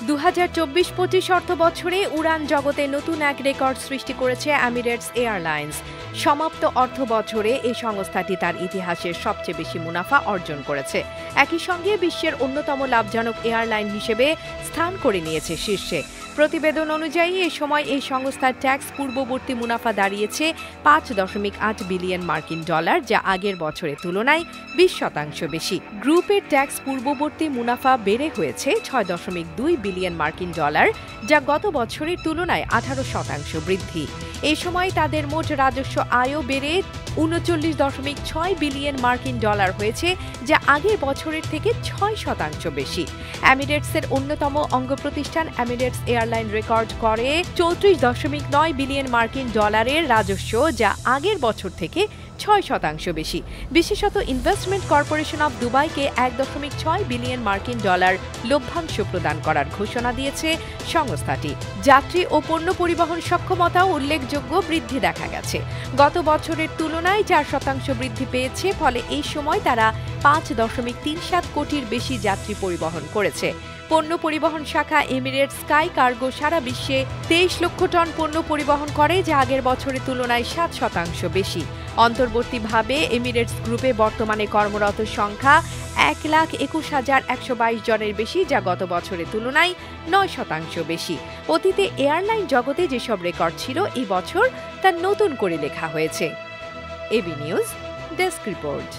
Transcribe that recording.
2024-25 অর্থবছরে উড়ান জগতে নতুন এক রেকর্ড সৃষ্টি করেছে এমিরেটস এয়ারলাইন্স। সমাপ্ত অর্থবছরে এই সংস্থাটি তার ইতিহাসের সবচেয়ে বেশি মুনাফা অর্জন করেছে। একই সঙ্গে বিশ্বের অন্যতম লাভজনক এয়ারলাইন হিসেবে স্থান করে নিয়েছে শীর্ষে। প্রতিবেদন অনুযায়ী এ সময় এই সংস্থার ট্যাক্স পূর্ববর্তী মুনাফা দাঁড়িয়েছে 5.8 বিলিয়ন মার্কিন ডলার, যা আগের বছরের তুলনায় 20% বেশি। গ্রুপের ট্যাক্স পূর্ববর্তী মুনাফা বেড়ে হয়েছে 6.2 বিলিয়ন মার্কিন ডলার, যা গত বছরের তুলনায় 18% বৃদ্ধি। এই সময় তাদের মোট রাজস্ব আয়ও বেড়ে 39.6 বিলিয়ন মার্কিন ডলার হয়েছে, যা আগের বছরের থেকে 6% বেশি। এমিরেটসের অন্যতম অঙ্গ প্রতিষ্ঠান এমিরেটস এয়ারলাইন রেকর্ড করে 34.9 বিলিয়ন মার্কিন ডলারের রাজস্ব, যা আগের বছর থেকে 6% বেশি। বিশেষত ইনভেস্টমেন্ট কর্পোরেশন অব দুবাইকে 1.6 বিলিয়ন মার্কিন ডলার লভ্যাংশ প্রদান করার ঘোষণা দিয়েছে সংস্থাটি। যাত্রী ও পণ্য পরিবহন সক্ষমতাও উল্লেখযোগ্য বৃদ্ধি দেখা গেছে। গত বছরের তুলনায় 4% বৃদ্ধি পেয়েছে, ফলে এই সময় তারা 5.37 কোটির বেশি যাত্রী পরিবহন করেছে। পণ্য পরিবহন শাখা এমিরেটস স্কাই কার্গো সারা বিশ্বে 23 লক্ষ টন পণ্য পরিবহন করে, যা আগের বছরের তুলনায় 7% বেশি। অন্তর্বর্তীভাবে এমিরেটস গ্রুপে বর্তমানে কর্মরত সংখ্যা 1,21,122 জনের বেশি, যা গত বছরের তুলনায় 9% বেশি। অতীতে এয়ারলাইন জগতে যেসব রেকর্ড ছিল, এই বছর তা নতুন করে লেখা হয়েছে। AB news desk report.